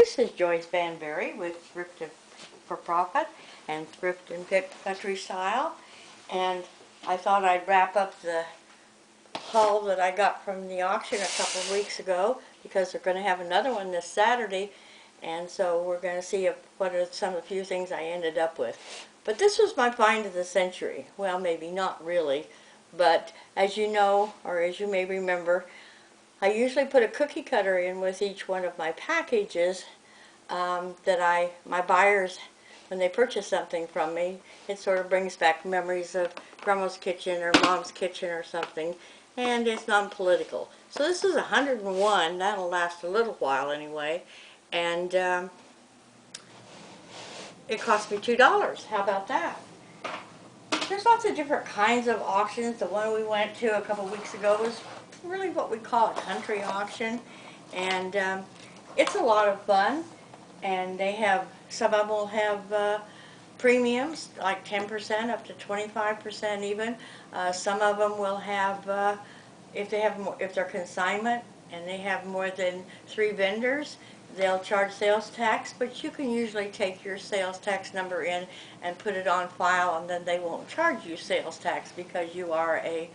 This is Joyce Van Berry with Thrift for Profit and Thrift and Country Style, and I thought I'd wrap up the haul that I got from the auction a couple of weeks ago, because they're going to have another one this Saturday, and so we're going to see what are some of the few things I ended up with. But this was my find of the century. Well, maybe not really, but as you know, or as you may remember, I usually put a cookie cutter in with each one of my packages that my buyers, when they purchase something from me, it sort of brings back memories of Grandma's kitchen or Mom's kitchen or something, and it's non-political. So this is 101. That'll last a little while anyway, and it cost me $2. How about that? There's lots of different kinds of auctions. The one we went to a couple weeks ago was really what we call a country auction, and it's a lot of fun. And they have, some of them will have premiums like 10% up to 25% even. Some of them will have, if they're consignment and they have more than 3 vendors, they'll charge sales tax, but you can usually take your sales tax number in and put it on file, and then they won't charge you sales tax because you are a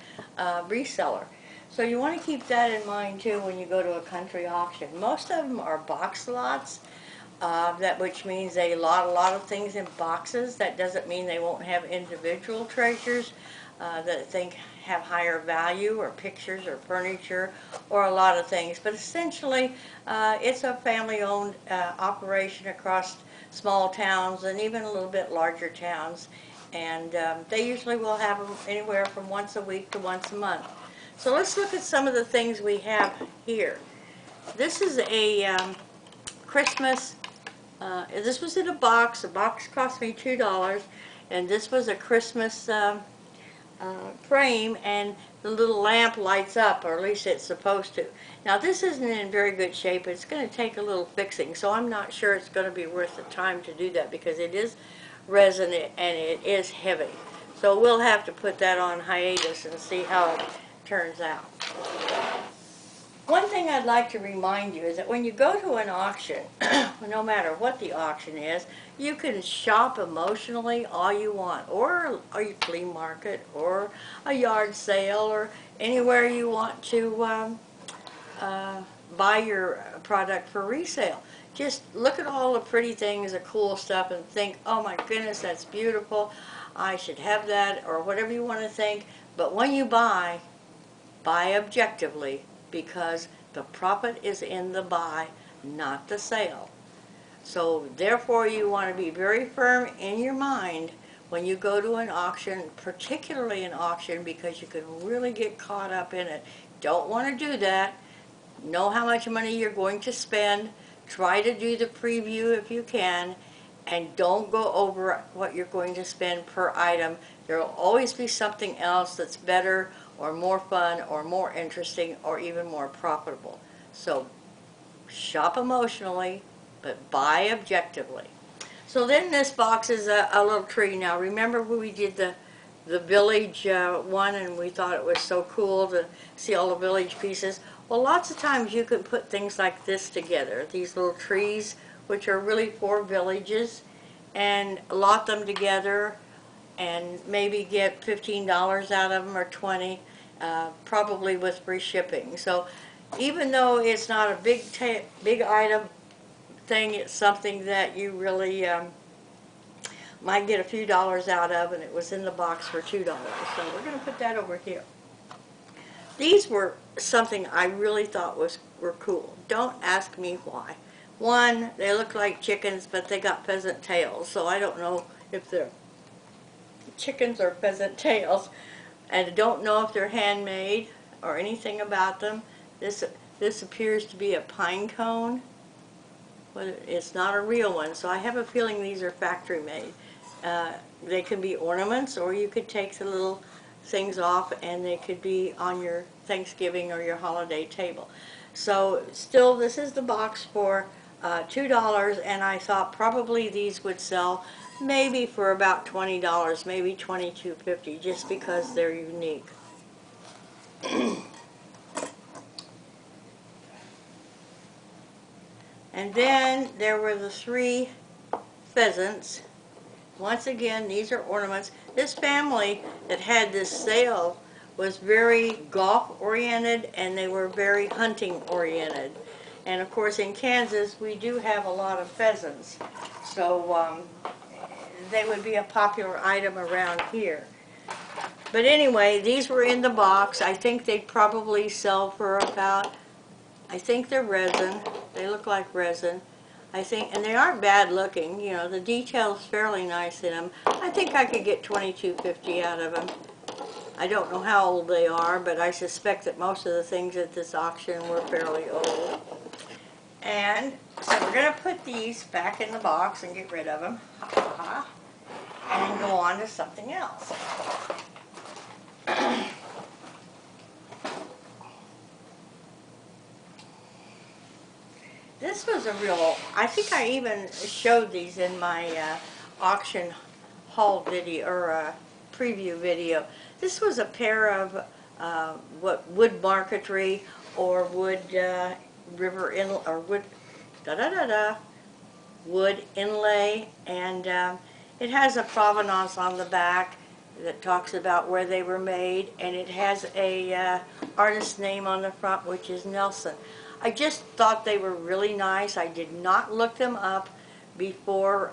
reseller. So you want to keep that in mind too when you go to a country auction. Most of them are box lots, which means they lot a lot of things in boxes. That doesn't mean they won't have individual treasures that think have higher value, or pictures or furniture or a lot of things. But essentially it's a family-owned operation across small towns and even a little bit larger towns, and they usually will have them anywhere from once a week to once a month. So let's look at some of the things we have here. This is a Christmas, this was in a box. The box cost me $2, and this was a Christmas frame, and the little lamp lights up, or at least it's supposed to. Now this isn't in very good shape. It's going to take a little fixing, so I'm not sure it's going to be worth the time to do that, because it is resin and it is heavy. So we'll have to put that on hiatus and see how it turns out. One thing I'd like to remind you is that when you go to an auction, no matter what the auction is, you can shop emotionally all you want, or a flea market, or a yard sale, or anywhere you want to buy your product for resale. Just look at all the pretty things, the cool stuff, and think, oh my goodness, that's beautiful, I should have that, or whatever you want to think. But when you buy objectively, because the profit is in the buy, not the sale. So therefore you want to be very firm in your mind when you go to an auction, particularly an auction, because you can really get caught up in it. Don't want to do that. Know how much money you're going to spend. Try to do the preview if you can, and don't go over what you're going to spend per item. There will always be something else that's better, or more fun, or more interesting, or even more profitable. So shop emotionally, but buy objectively. So then this box is a little tree. Now remember when we did the village one, and we thought it was so cool to see all the village pieces? Well, lots of times you can put things like this together, these little trees, which are really for villages, and lot them together and maybe get $15 out of them, or $20, probably with free shipping. So even though it's not a big item thing, it's something that you really might get a few dollars out of, and it was in the box for $2. So we're going to put that over here. These were something I really thought were cool. Don't ask me why. One, they look like chickens, but they got pheasant tails, so I don't know if they're chickens or pheasant tails, and I don't know if they're handmade or anything about them. This appears to be a pine cone, but it's not a real one, so I have a feeling these are factory made. They can be ornaments, or you could take the little things off and they could be on your Thanksgiving or your holiday table. So still, this is the box for $2, and I thought probably these would sell maybe for about $20, maybe $22.50, just because they're unique. And then there were the 3 pheasants. Once again, these are ornaments. This family that had this sale was very golf oriented, and they were very hunting oriented. And of course in Kansas we do have a lot of pheasants, so they would be a popular item around here. But anyway, these were in the box. I think they'd probably sell for about, I think they're resin. They look like resin. I think, and they aren't bad looking. You know, the detail's fairly nice in them. I think I could get $22.50 out of them. I don't know how old they are, but I suspect that most of the things at this auction were fairly old. And so we're going to put these back in the box and get rid of them. And go on to something else. This was a real, I think I even showed these in my auction haul video, or preview video. This was a pair of wood marquetry, or wood river in, or wood wood inlay, and it has a provenance on the back that talks about where they were made, and it has a artist's name on the front, which is Nelson. I just thought they were really nice. I did not look them up before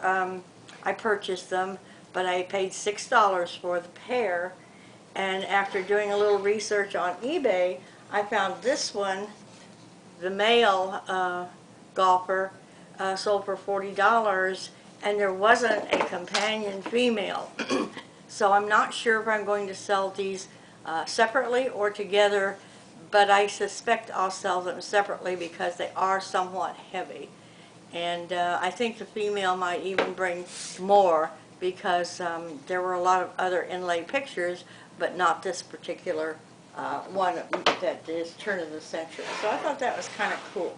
I purchased them, but I paid $6 for the pair, and after doing a little research on eBay, I found this one, the male golfer, sold for $40, and there wasn't a companion female. So I'm not sure if I'm going to sell these separately or together, but I suspect I'll sell them separately because they are somewhat heavy. And I think the female might even bring more, because there were a lot of other inlay pictures, but not this particular one that is turn of the century. So I thought that was kind of cool.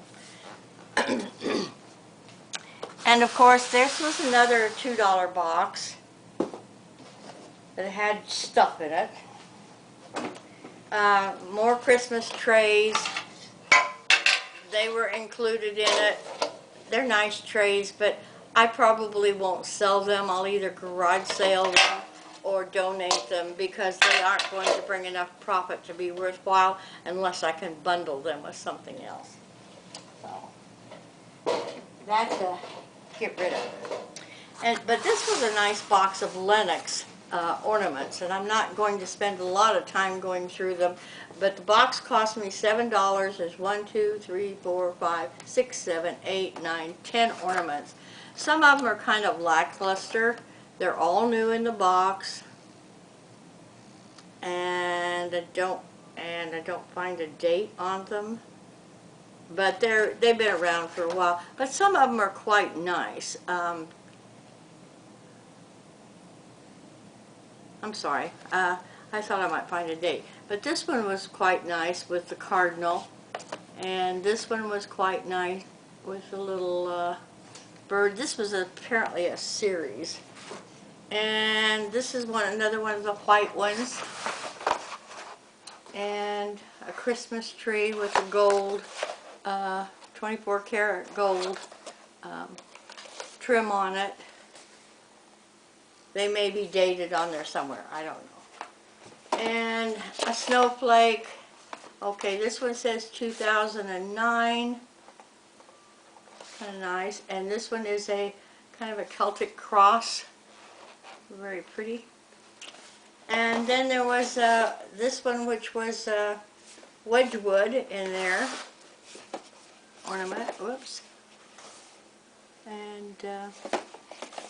And of course, this was another $2 box that had stuff in it. More Christmas trays. They were included in it. They're nice trays, but I probably won't sell them. I'll either garage sale them or donate them, because they aren't going to bring enough profit to be worthwhile unless I can bundle them with something else. So that's a get rid of. But this was a nice box of Lenox ornaments, and I'm not going to spend a lot of time going through them, but the box cost me $7. There's 1, 2, 3, 4, 5, 6, 7, 8, 9, 10 ornaments. Some of them are kind of lackluster. They're all new in the box, and I don't find a date on them. But they've been around for a while. But some of them are quite nice. I'm sorry. I thought I might find a date. But this one was quite nice with the cardinal. And this one was quite nice with the little bird. This was apparently a series. And this is another one of the white ones. And a Christmas tree with the gold, 24 karat gold trim on it. They may be dated on there somewhere, I don't know. And a snowflake. Okay, this one says 2009. Kind of nice. And this one is a kind of a Celtic cross. Very pretty. And then there was this one, which was Wedgwood in there. Ornament. Whoops. And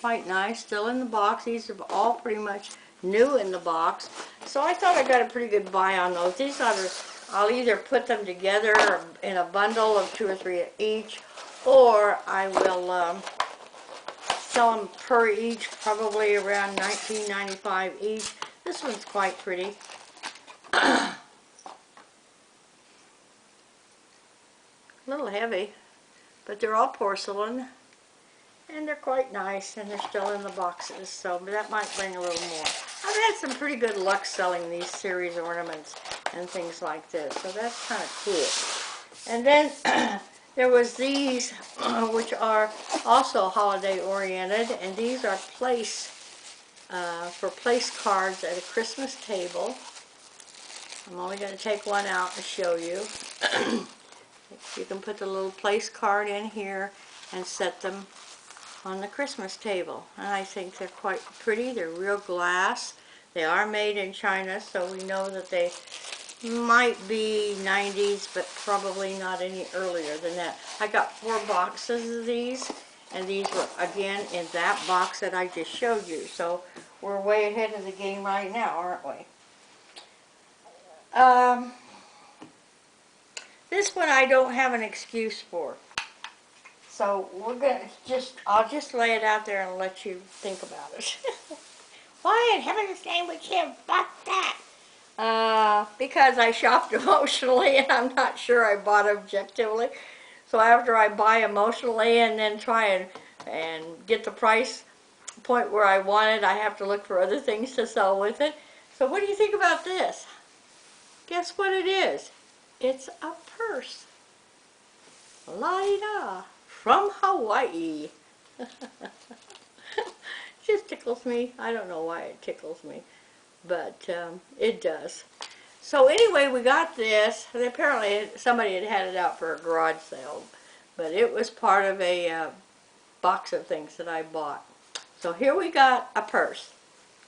quite nice. Still in the box. These are all pretty much new in the box. So I thought I got a pretty good buy on those. These I'll either put them together in a bundle of 2 or 3 each, or I will sell them per each, probably around $19.95 each. This one's quite pretty. A little heavy, but they're all porcelain, and they're quite nice, and they're still in the boxes, so that might bring a little more. I've had some pretty good luck selling these series ornaments and things like this, so that's kind of cool. And then There was these, which are also holiday oriented, and these are for place cards at a Christmas table. I'm only going to take one out to show you. You can put the little place card in here and set them on the Christmas table. And I think they're quite pretty. They're real glass. They are made in China, so we know that they might be 90s, but probably not any earlier than that. I got 4 boxes of these, and these were, again, in that box that I just showed you. So we're way ahead of the game right now, aren't we? This one I don't have an excuse for. So we're gonna I'll just lay it out there and let you think about it. Why in heaven's name would you have bought that? Because I shopped emotionally and I'm not sure I bought objectively. So after I buy emotionally and then try and get the price point where I want it, I have to look for other things to sell with it. So what do you think about this? Guess what it is? It's a purse. La-di-da. From Hawaii. Just tickles me. I don't know why it tickles me, but it does. So anyway, we got this. And apparently somebody had it out for a garage sale, but it was part of a box of things that I bought. So here we got a purse,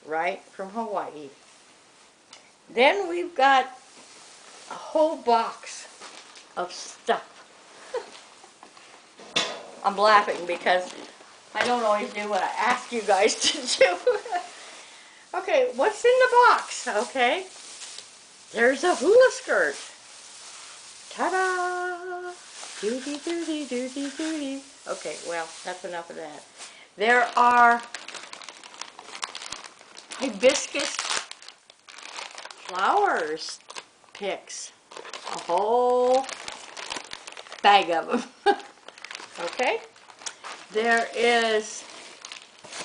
right, from Hawaii. Then we've got a whole box of stuff. I'm laughing because I don't always do what I ask you guys to do. Okay, what's in the box? Okay, there's a hula skirt. Ta-da! Doody doody doody doody. Okay, well, that's enough of that. There are hibiscus flowers picks. A whole bag of them. Okay, there is,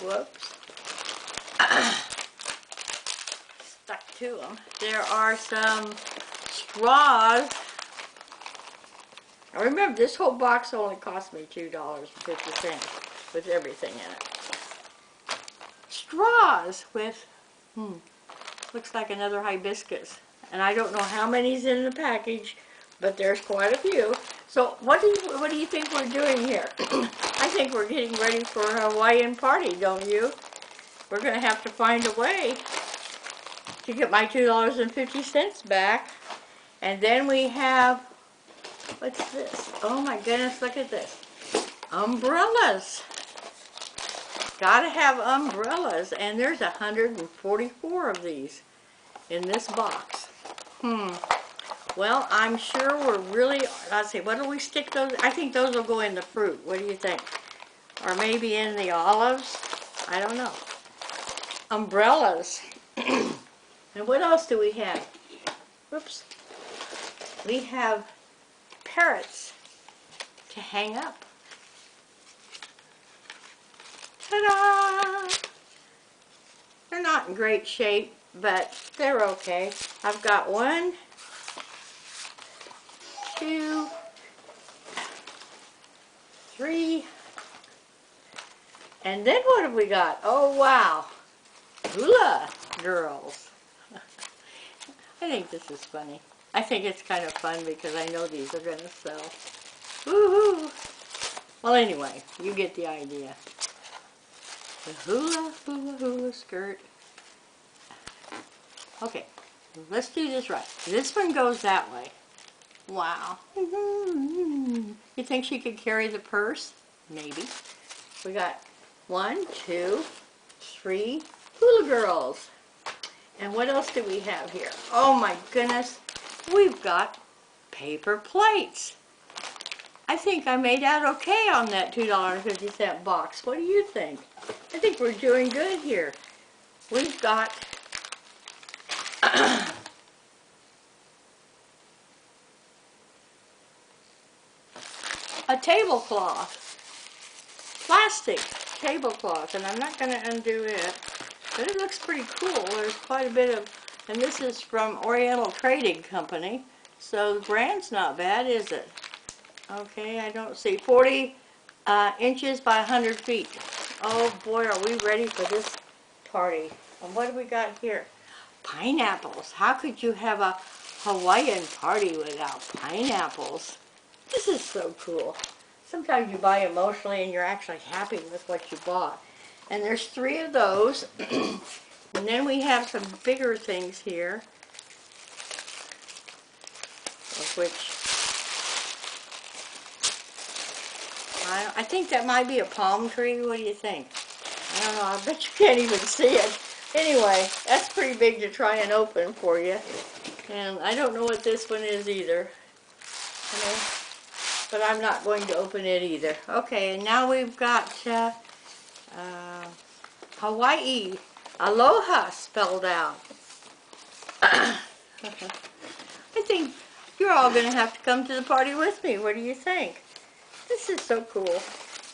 whoops, stuck to them. There are some straws. Now remember, this whole box only cost me $2.50 with everything in it. Straws with, looks like another hibiscus. And I don't know how many's in the package, but there's quite a few. So what do you think we're doing here? I think we're getting ready for a Hawaiian party, don't you? We're going to have to find a way to get my $2.50 back. And then we have, what's this? Oh my goodness, look at this. Umbrellas. Gotta have umbrellas. And there's 144 of these in this box. Well, I'm sure we're really, let's see, what do we stick those? I think those will go in the fruit. What do you think? Or maybe in the olives? I don't know. Umbrellas. And what else do we have? Whoops. We have parrots to hang up. Ta-da! They're not in great shape, but they're okay. I've got 1, 2, 3, and then what have we got? Oh wow, hula girls. I think this is funny. I think it's kind of fun because I know these are going to sell. Woohoo! Well anyway, you get the idea. The hula, hula, hula skirt. Okay, let's do this right. This one goes that way. Wow. You think she could carry the purse? Maybe. We got 1, 2, 3 hula girls. And what else do we have here? Oh my goodness. We've got paper plates. I think I made out okay on that $2.50 box. What do you think? I think we're doing good here. We've got a tablecloth, plastic tablecloth, and I'm not going to undo it, but it looks pretty cool. There's quite a bit of, and this is from Oriental Trading Company, so the brand's not bad, is it? Okay, I don't see. 40 inches by 100 feet. Oh boy, are we ready for this party. And what do we got here? Pineapples. How could you have a Hawaiian party without pineapples? This is so cool. Sometimes you buy emotionally and you're actually happy with what you bought. And there's 3 of those. And then we have some bigger things here, of which I think that might be a palm tree. What do you think? I don't know. I bet you can't even see it. Anyway, that's pretty big to try and open for you. And I don't know what this one is either. Okay. But I'm not going to open it either. Okay, and now we've got Hawaii. Aloha spelled out. I think you're all going to have to come to the party with me. What do you think? This is so cool.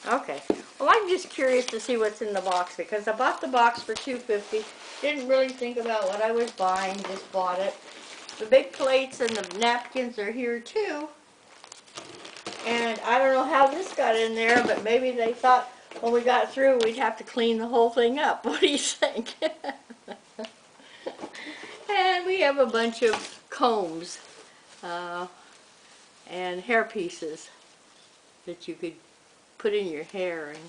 Okay. Well, I'm just curious to see what's in the box because I bought the box for $2.50. Didn't really think about what I was buying. Just bought it. The big plates and the napkins are here too. And I don't know how this got in there, but maybe they thought when we got through we'd have to clean the whole thing up. What do you think? And we have a bunch of combs and hair pieces that you could put in your hair and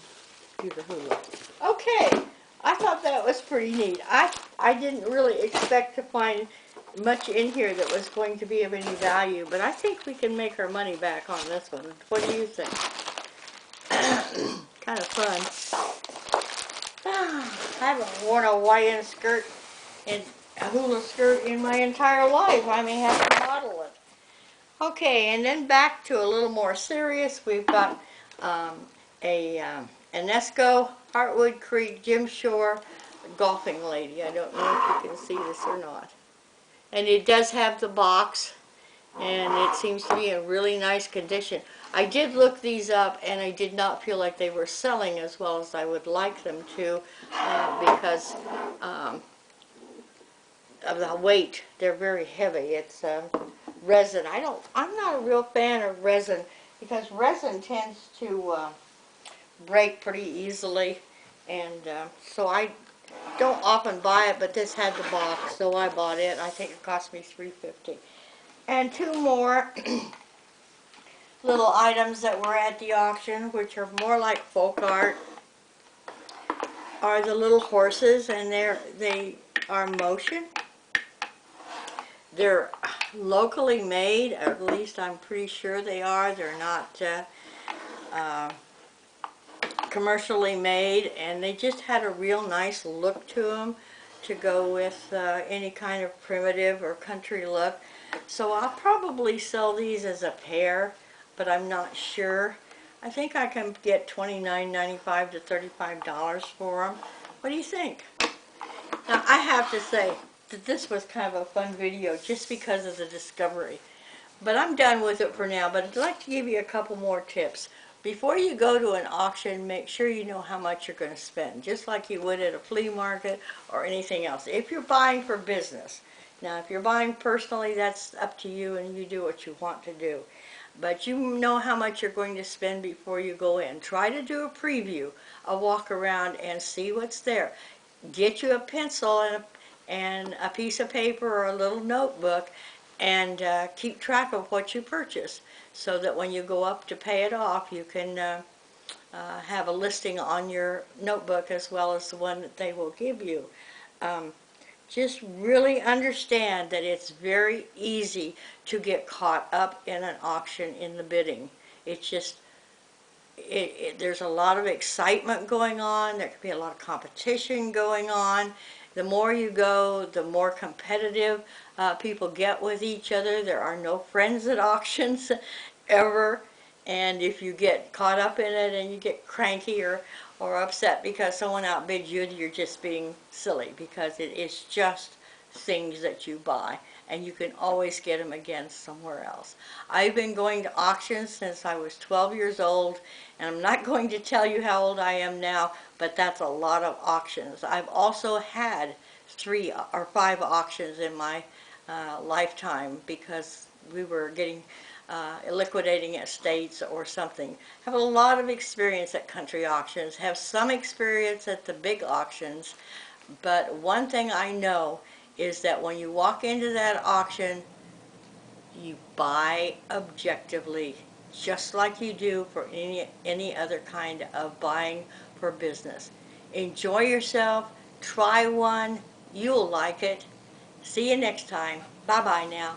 do the hula. Okay, I thought that was pretty neat. I didn't really expect to find much in here that was going to be of any value, but I think we can make our money back on this one. What do you think? Kind of fun. I haven't worn a Hawaiian skirt and a hula skirt in my entire life. I may have to model it. Okay, and then back to a little more serious. We've got an Esco Heartwood Creek Gym Shore golfing lady. I don't know if you can see this or not. And it does have the box, and it seems to be in really nice condition. I did look these up, and I did not feel like they were selling as well as I would like them to because of the weight. They're very heavy. It's resin. I'm not a real fan of resin because resin tends to break pretty easily, and so I don't often buy it, but this had the box, so I bought it. I think it cost me $3.50. And 2 more little items that were at the auction, which are more like folk art, are the little horses, and they are motion. They're locally made, at least I'm pretty sure they are. They're not commercially made, and they just had a real nice look to them to go with any kind of primitive or country look. So I'll probably sell these as a pair, but I'm not sure. I think I can get $29.95 to $35 for them. What do you think? Now I have to say that this was kind of a fun video just because of the discovery. But I'm done with it for now, but I'd like to give you a couple more tips. Before you go to an auction, make sure you know how much you're going to spend, just like you would at a flea market or anything else. If you're buying for business. Now, if you're buying personally, that's up to you and you do what you want to do. But you know how much you're going to spend before you go in. Try to do a preview, a walk around, and see what's there. Get you a pencil and a piece of paper or a little notebook, and keep track of what you purchase so that when you go up to pay it off, you can have a listing on your notebook as well as the one that they will give you. Just really understand that it's very easy to get caught up in an auction in the bidding. It's just, there's a lot of excitement going on. There can be a lot of competition going on. The more you go, the more competitive people get with each other. There are no friends at auctions ever. And if you get caught up in it and you get cranky or upset because someone outbid you, you're just being silly, because it is just things that you buy, and you can always get them again somewhere else. I've been going to auctions since I was 12 years old, and I'm not going to tell you how old I am now, but that's a lot of auctions. I've also had 3 or 5 auctions in my lifetime, because we were getting liquidating estates or something. Have a lot of experience at country auctions, have some experience at the big auctions, but one thing I know is that when you walk into that auction, you buy objectively, just like you do for any other kind of buying for business. Enjoy yourself, try one, you'll like it. See you next time. Bye-bye now.